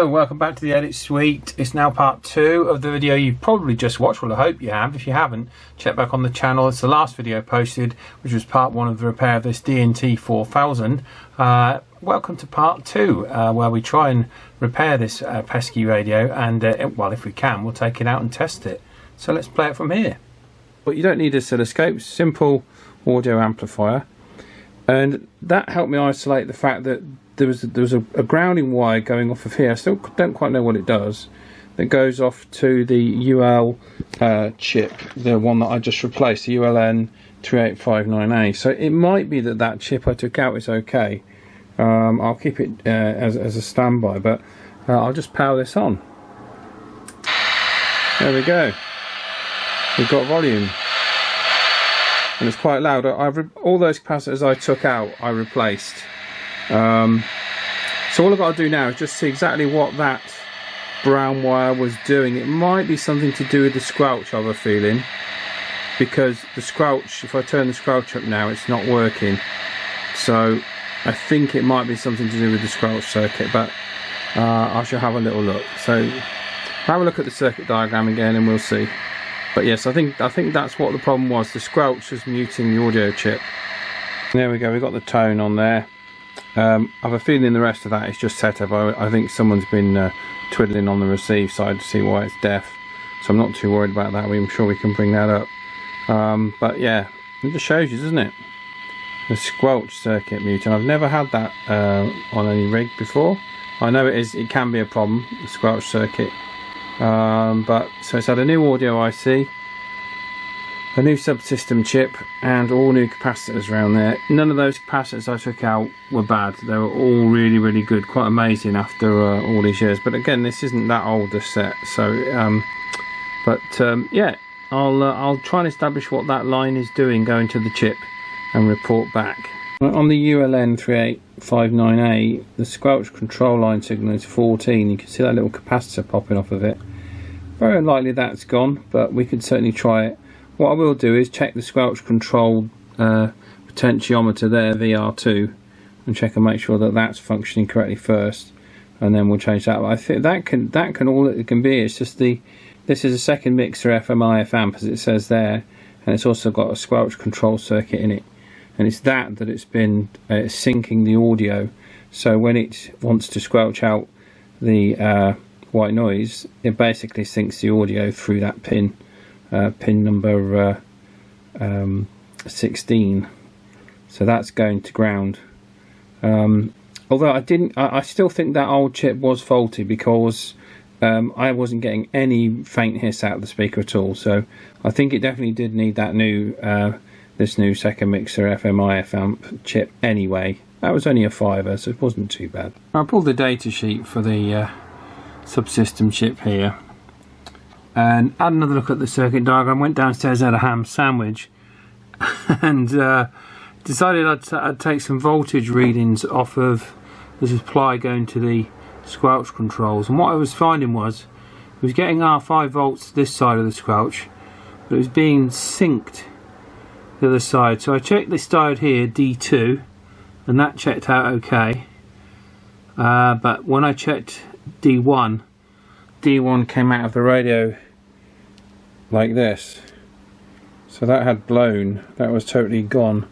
Hello, welcome back to the Edit Suite. It's now part 2 of the video you've probably just watched. Well, I hope you have. If you haven't, check back on the channel. It's the last video posted, which was part 1 of the repair of this HT4000. Welcome to part 2, where we try and repair this pesky radio, and well, if we can, we'll take it out and test it. So let's play it from here. But you don't need a oscilloscope, simple audio amplifier, and that helped me isolate the fact that there was a grounding wire going off of here. I still don't quite know what it does. That goes off to the UL chip, the one that I just replaced, the HT4000FM. So it might be that that chip I took out is okay. I'll keep it as a standby, but I'll just power this on. There we go. We've got volume, and it's quite loud. All those capacitors I took out, I replaced. So all I've got to do now is just see exactly what that brown wire was doing. It might be something to do with the squelch, I have a feeling, because the squelch, if I turn the squelch up now, it's not working. So I think it might be something to do with the squelch circuit, but I shall have a little look. So have a look at the circuit diagram again and we'll see. But yes, I think that's what the problem was. The squelch was muting the audio chip. There we go, we've got the tone on there. I have a feeling the rest of that is just setup. I think someone's been twiddling on the receive side to see why it's deaf, so I'm not too worried about that. I'm sure we can bring that up. But yeah, it just shows you, doesn't it? The squelch circuit muting. I've never had that on any rig before. I know it can be a problem, the squelch circuit. But so it's had a new audio IC, a new subsystem chip, and all new capacitors around there. None of those capacitors I took out were bad. They were all really good. Quite amazing after all these years. But again, this isn't that old, this set. So yeah, I'll try and establish what that line is doing going to the chip and report back. On the HT4000FM, the squelch control line signal is 14. You can see that little capacitor popping off of it. Very unlikely that's gone, but we could certainly try it. What I will do is check the squelch control potentiometer there, VR2, and check and make sure that that's functioning correctly first, and then we'll change that. But I think that can all it can be. It's just this is a second mixer FMIF amp, as it says there, and it's also got a squelch control circuit in it, and it's that it's been syncing the audio. So when it wants to squelch out the white noise, it basically syncs the audio through that pin. Pin number 16, so that's going to ground. Although I still think that old chip was faulty, because I wasn't getting any faint hiss out of the speaker at all. So I think it definitely did need that new this new second mixer FMIF amp chip anyway. That was only a $5, so it wasn't too bad. I pulled the data sheet for the subsystem chip here and had another look at the circuit diagram. Went downstairs, had a ham sandwich, and decided I'd take some voltage readings off of the supply going to the squelch controls. And what I was finding was it was getting our 5 volts this side of the squelch, but it was being synced the other side. So I checked this diode here, D2, and that checked out okay. But when I checked D1 came out of the radio like this, so that had blown, that was totally gone.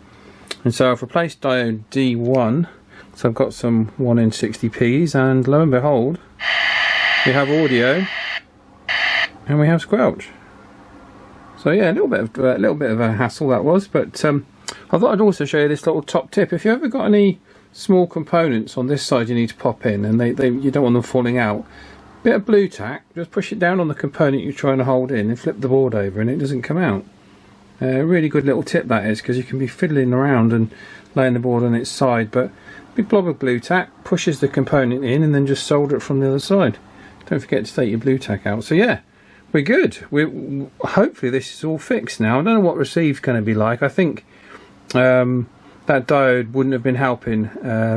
And so I've replaced diode D1, so I've got some 1 in 60p's, and lo and behold, we have audio and we have squelch. So yeah, a little bit of a hassle that was, but I thought I'd also show you this little top tip. If you ever got any small components on this side you need to pop in, and you don't want them falling out, bit of blue tack, just push it down on the component you're trying to hold in and flip the board over and it doesn't come out. Really good little tip that is, because you can be fiddling around and laying the board on its side, but a big blob of blue tack pushes the component in and then just solder it from the other side. Don't forget to take your blue tack out. So yeah, we're good. Hopefully this is all fixed now. I don't know what receive's going to be like. I think that diode wouldn't have been helping,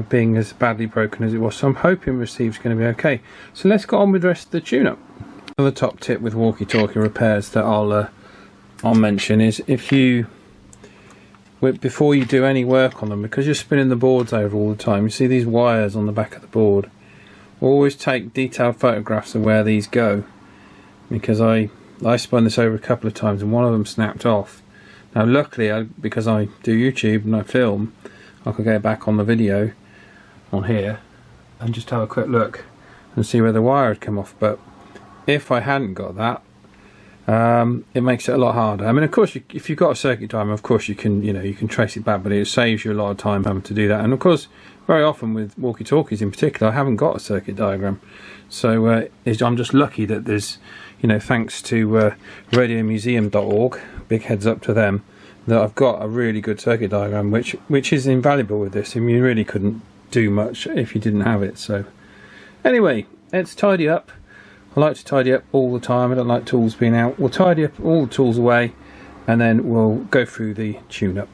being as badly broken as it was, so I'm hoping receive's going to be okay. So let's get on with the rest of the tune-up. Another top tip with Walkie Talkie repairs that I'll mention is, before you do any work on them, because you're spinning the boards over all the time, you see these wires on the back of the board. always take detailed photographs of where these go, because I spun this over a couple of times and one of them snapped off. Now luckily, because I do YouTube and I film, I could go back on the video on here and just have a quick look and see where the wire had come off. But if I hadn't got that, it makes it a lot harder. I mean, of course, if you've got a circuit diagram, of course you can trace it back, but it saves you a lot of time having to do that. And of course, very often with walkie-talkies in particular, I haven't got a circuit diagram, so I'm just lucky that there's, thanks to radiomuseum.org, big heads up to them, that I've got a really good circuit diagram, which is invaluable with this. I mean, you really couldn't do much if you didn't have it. So anyway, let's tidy up. I like to tidy up all the time. I don't like tools being out. We'll tidy up all the tools away and then we'll go through the tune-up.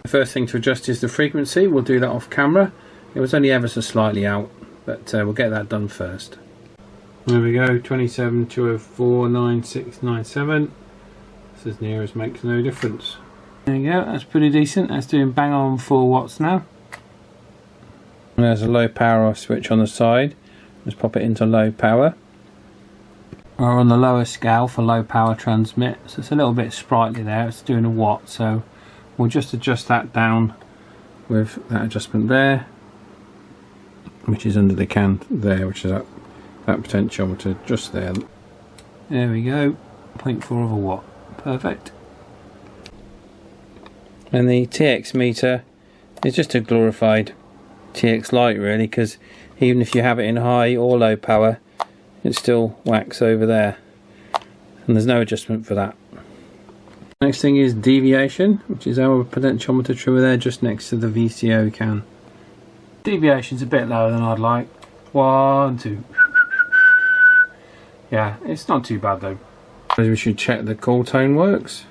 The first thing to adjust is the frequency. We'll do that off camera. It was only ever so slightly out, but we'll get that done first. There we go, 27.204.9697. This as near as makes no difference. There you go, that's pretty decent. That's doing bang on 4 watts now. And there's a low power switch on the side. Let's pop it into low power. We're on the lower scale for low power transmit, so it's a little bit sprightly there. It's doing a watt, so we'll just adjust that down with that adjustment there, which is under the can there, which is that potentiometer just there. There we go, 0.4 of a watt. Perfect. And the TX meter is just a glorified TX Lite really, because even if you have it in high or low power, it still whacks over there, and there's no adjustment for that. Next thing is deviation, which is our potentiometer trimmer there just next to the VCO can. Deviation's a bit lower than I'd like. 1, 2. Yeah, it's not too bad though. We should check the call tone works.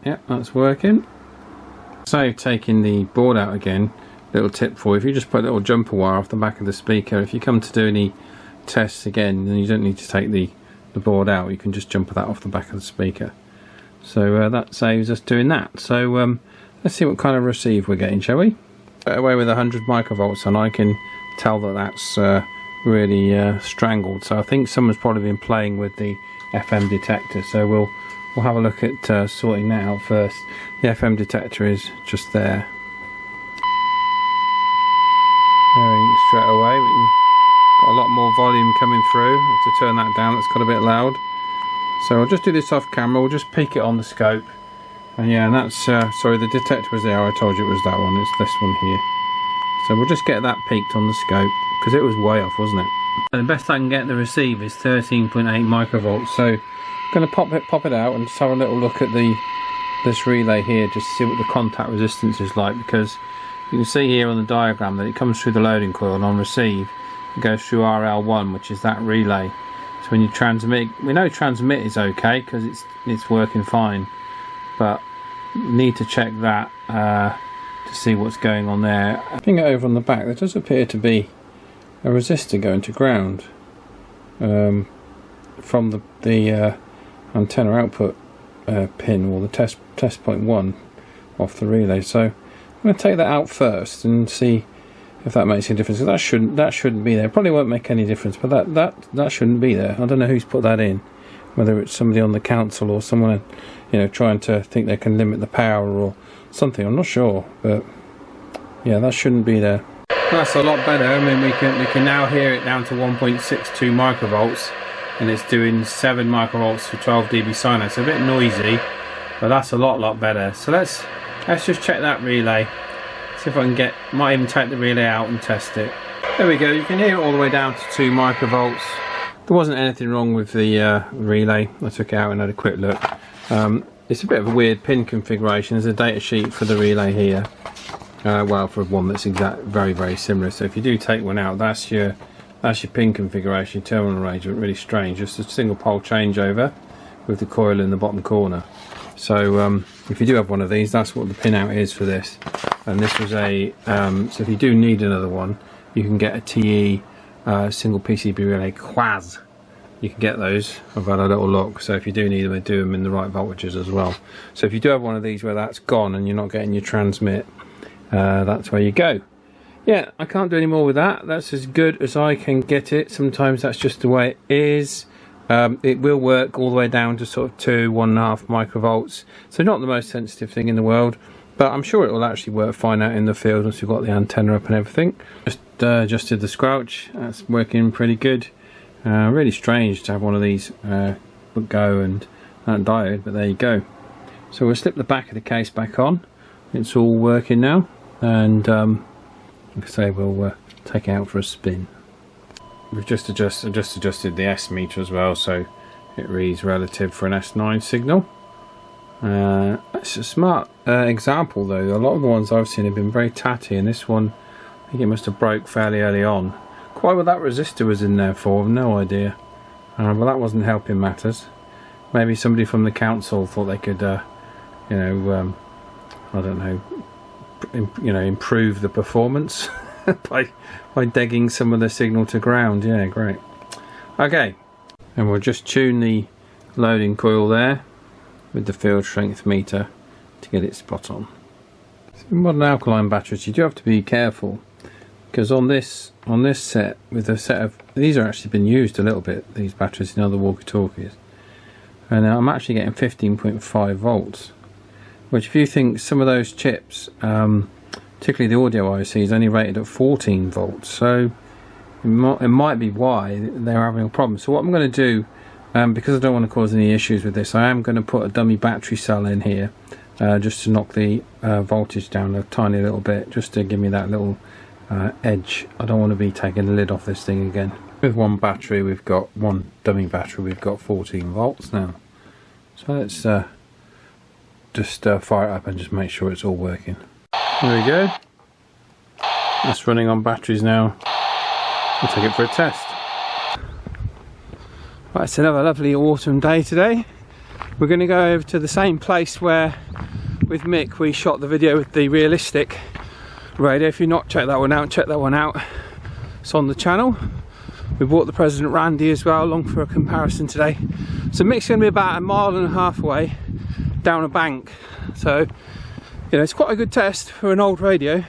Yep, that's working. So taking the board out again, little tip for you, if you just put a little jumper wire off the back of the speaker, if you come to do any tests again, then you don't need to take the board out, you can just jumper that off the back of the speaker. So that saves us doing that. So let's see what kind of receive we're getting, shall we? Straight away with 100 microvolts, and I can tell that that's really strangled, so I think someone's probably been playing with the FM detector, so we'll have a look at sorting that out first. The FM detector is just there. Straight away we got a lot more volume coming through. I have to turn that down, it's got a bit loud. So I'll just do this off camera, we'll just peek it on the scope. And yeah, and that's sorry, the detector was there, I told you it was that one, it's this one here. So we'll just get that peaked on the scope, because it was way off, wasn't it? And the best I can get the receive is 13.8 microvolts. So I'm going to pop it out and just have a little look at this relay here, just to see what the contact resistance is like, because you can see here on the diagram that it comes through the loading coil, and on receive it goes through RL1, which is that relay. So when you transmit, we know transmit is okay because it's working fine, but you need to check that to see what's going on there. Looking over on the back, there does appear to be a resistor going to ground from the antenna output pin, or the test point 1 off the relay. So I'm going to take that out first and see if that makes any difference. That shouldn't be there. It probably won't make any difference, but that shouldn't be there. I don't know who's put that in, whether it's somebody on the council or someone trying to think they can limit the power or something. I'm not sure, but yeah, that shouldn't be there. That's a lot better. I mean, we can now hear it down to 1.62 microvolts, and it's doing 7 microvolts for 12 dB sine. It's a bit noisy, but that's a lot better. So let's just check that relay. See if I can might even take the relay out and test it. There we go. You can hear it all the way down to 2 microvolts. There wasn't anything wrong with the relay. I took it out and had a quick look. It's a bit of a weird pin configuration. There's a data sheet for the relay here. Well, for one that's very similar. So if you do take one out, that's your pin configuration, terminal arrangement. Really strange. Just a single pole changeover with the coil in the bottom corner. So if you do have one of these, that's what the pin out is for this. And this was a so if you do need another one, you can get a TE single PCB relay Quaz. You can get those. I've had a little look. So if you do need them, they do them in the right voltages as well. So if you do have one of these where that's gone and you're not getting your transmit, that's where you go. Yeah, I can't do any more with that. That's as good as I can get it. Sometimes that's just the way it is. It will work all the way down to sort of 1.5 microvolts. So not the most sensitive thing in the world, but I'm sure it will actually work fine out in the field once we've got the antenna up and everything. Just adjusted the squelch. That's working pretty good. Really strange to have one of these go and that diode, but there you go. So we'll slip the back of the case back on. It's all working now, and like I say, we'll take it out for a spin. We've just adjusted the S meter as well, so it reads relative for an S9 signal. That's a smart example though. A lot of the ones I've seen have been very tatty, and this one, I think it must have broke fairly early on. Quite what that resistor was in there for, I've no idea. But that wasn't helping matters. Maybe somebody from the council thought they could, you know, I don't know, improve the performance by digging some of the signal to ground. Yeah, great. Okay, and we'll just tune the loading coil there with the field strength meter to get it spot on. So modern alkaline batteries, you do have to be careful, because on this set, with a set of these, are actually been used a little bit, these batteries in other walkie-talkies, and I'm actually getting 15.5 volts, which if you think some of those chips, particularly the audio IC, is only rated at 14 volts, so it might be why they're having a problem. So what I'm going to do, because I don't want to cause any issues with this, I am going to put a dummy battery cell in here, just to knock the voltage down a tiny little bit, just to give me that little edge. I don't want to be taking the lid off this thing again. With one battery, we've got one dummy battery, we've got 14 volts now. So let's just fire it up and just make sure it's all working. There we go. That's running on batteries now. We'll take it for a test. Right, it's another lovely autumn day today. We're going to go over to the same place where with Mick we shot the video with the realistic radio. If you've not checked that one out, check that one out. It's on the channel. We brought the President Randy as well along for a comparison today. So Mick's going to be about 1.5 miles away down a bank. So, you know, it's quite a good test for an old radio.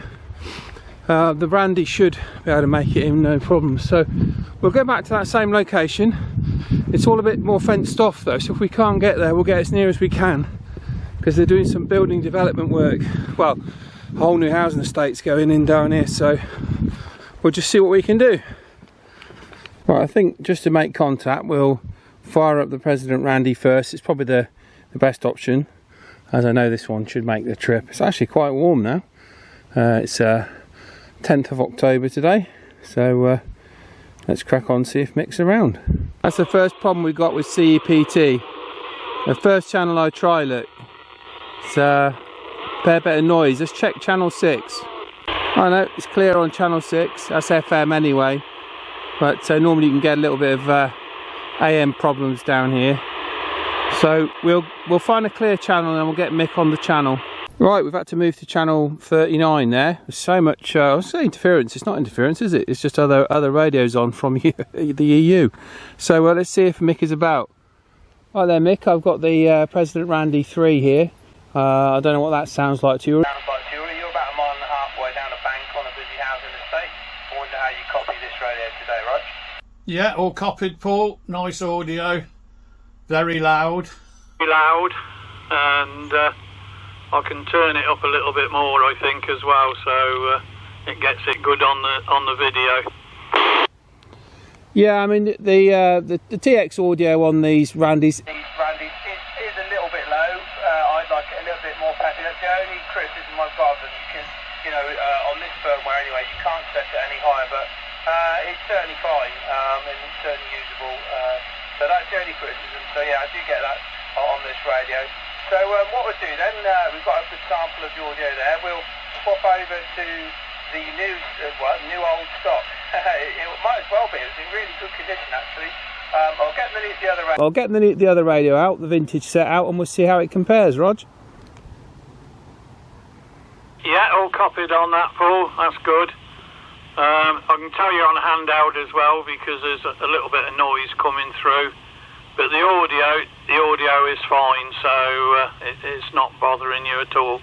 The Randy should be able to make it in, no problem. So we'll go back to that same location. It's all a bit more fenced off though, so if we can't get there, we'll get as near as we can, because they're doing some building development work. Well, whole new housing estates going in down here, so we'll just see what we can do. Right, I think just to make contact, we'll fire up the President Randy first. It's probably the best option, as I know this one should make the trip. It's actually quite warm now. It's 10th of October today, so let's crack on and see if Mick's around. That's the first problem we got with CEPT. The first channel I try, look, it's a fair bit of noise. Let's check channel 6. I know it's clear on channel 6, that's FM anyway, but normally you can get a little bit of AM problems down here. So we'll find a clear channel and we'll get Mick on the channel. Right, we've had to move to channel 39 there. There's so much, I was saying interference. It's not interference, is it? It's just other radios on from the EU. So let's see if Mick is about. Right there, Mick, I've got the President Randy 3 here. I don't know what that sounds like to you. Sounds like to you. You're about 1.5 miles away down a bank on a busy housing estate. I wonder how you copy this radio today, Rog? Yeah, all copied, Paul. Nice audio. Very loud. Very loud, and I can turn it up a little bit more, I think, as well, so it gets it good on the video. Yeah, I mean the TX audio on these Randys. These Randys is a little bit low. I'd like it a little bit more peppy. That's the only criticism I've got of them. You can, you know, on this firmware anyway, you can't set it any higher, but it's certainly fine and it's certainly usable. So that's the only criticism. So yeah, I do get that on this radio. So what we'll do then, we've got a good sample of the audio there. We'll swap over to the new old stock. It might as well be. It's in really good condition actually. I'll get the other radio. I'll get the other radio out, the vintage set out, and we'll see how it compares, Rog. Yeah, all copied on that, Paul. That's good. I can tell you on handheld as well, because there's a little bit of noise coming through. But the audio is fine, so it's not bothering you at all.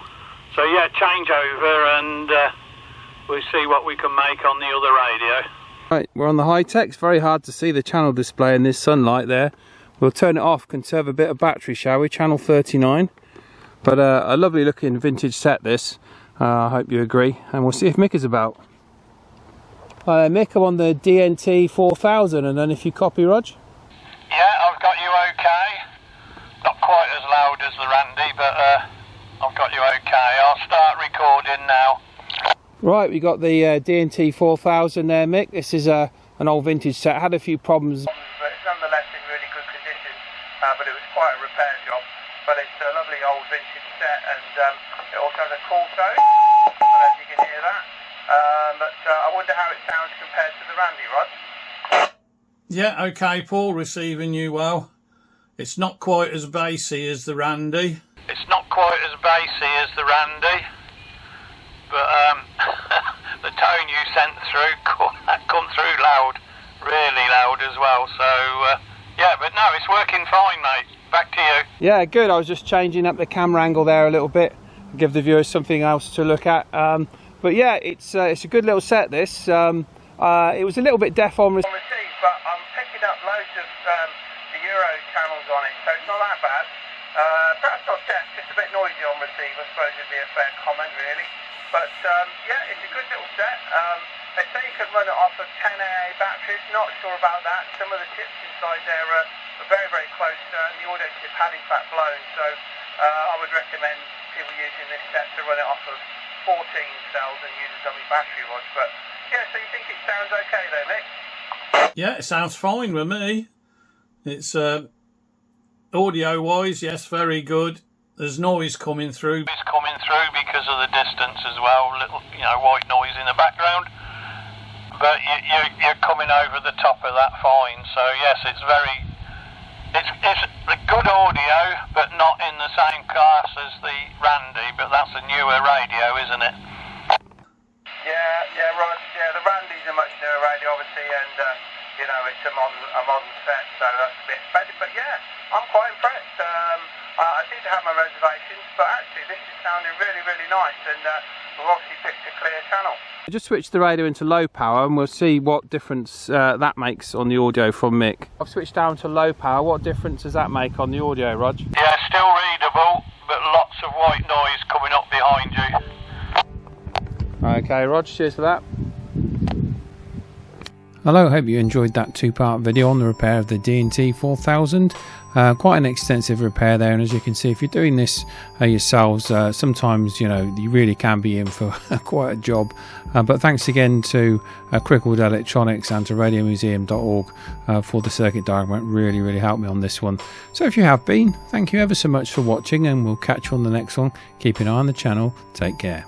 So yeah, change over and we'll see what we can make on the other radio. Right, we're on the high-tech. It's very hard to see the channel display in this sunlight there. We'll turn it off, conserve a bit of battery, shall we? Channel 39. But a lovely looking vintage set this. I hope you agree. And we'll see if Mick is about. Hi Mick, I'm on the DNT4000, and then if you copy, Rog? Yeah, I've got you okay. Not quite as loud as the Randy, but I've got you okay. I'll start recording now. Right, we got the DNT4000 there, Mick. This is an old vintage set. Had a few problems. But it's nonetheless in really good condition, but it was quite a repair job. But it's a lovely old vintage set, and it also has a cool tone. I don't know if you can hear that. But I wonder how it sounds compared to the Randy, Rod. Yeah, okay, Paul, receiving you well. It's not quite as bassy as the Randy. It's not quite as bassy as the Randy, but the tone you sent through come through loud, really loud as well. So yeah, but no, it's working fine, mate. Back to you. Yeah, good. I was just changing up the camera angle there a little bit, give the viewers something else to look at. But yeah, it's a good little set. This it was a little bit deaf on receive, but I'm picking up loads of the Euro channels on it, so it's not that bad. Perhaps not deaf, just a bit noisy on receive, I suppose would be a fair comment, really. But yeah, it's a good little set. They say you can run it off of 10 AA batteries. Not sure about that. Some of the chips inside there are very, very close. The audio chip had in fact blown, so I would recommend people using this set to run it off of 14 cells and use a dummy battery rod. But yeah, so you think it sounds okay though, Mick? Yeah, it sounds fine with me. It's audio-wise, yes, very good. There's noise coming through. It's coming through because of the distance as well. Little, white noise in the background. But you're coming over the top of that fine. So yes, it's a good audio, but not in the same class as the Randy. But that's a newer radio, isn't it? Yeah, Rod. Yeah, the Randy's a much newer radio, obviously, and it's a modern set, so that's a bit expensive. But yeah, I'm quite impressed. I seem to have my reservations, but actually this is sounding really, really nice, and we've obviously picked a clear channel. I just switched the radio into low power, and we'll see what difference that makes on the audio from Mick. I've switched down to low power. What difference does that make on the audio, Rog? Yeah, still readable, but lots of white noise coming up behind you. Okay, Rog, cheers for that. Hello, hope you enjoyed that two-part video on the repair of the DNT4000. Quite an extensive repair there, and as you can see, if you're doing this yourselves, sometimes you really can be in for quite a job. But thanks again to Cricklewood Electronics and to radiomuseum.org for the circuit diagram. It really helped me on this one. So if you have been, thank you ever so much for watching, and we'll catch you on the next one. Keep an eye on the channel. Take care.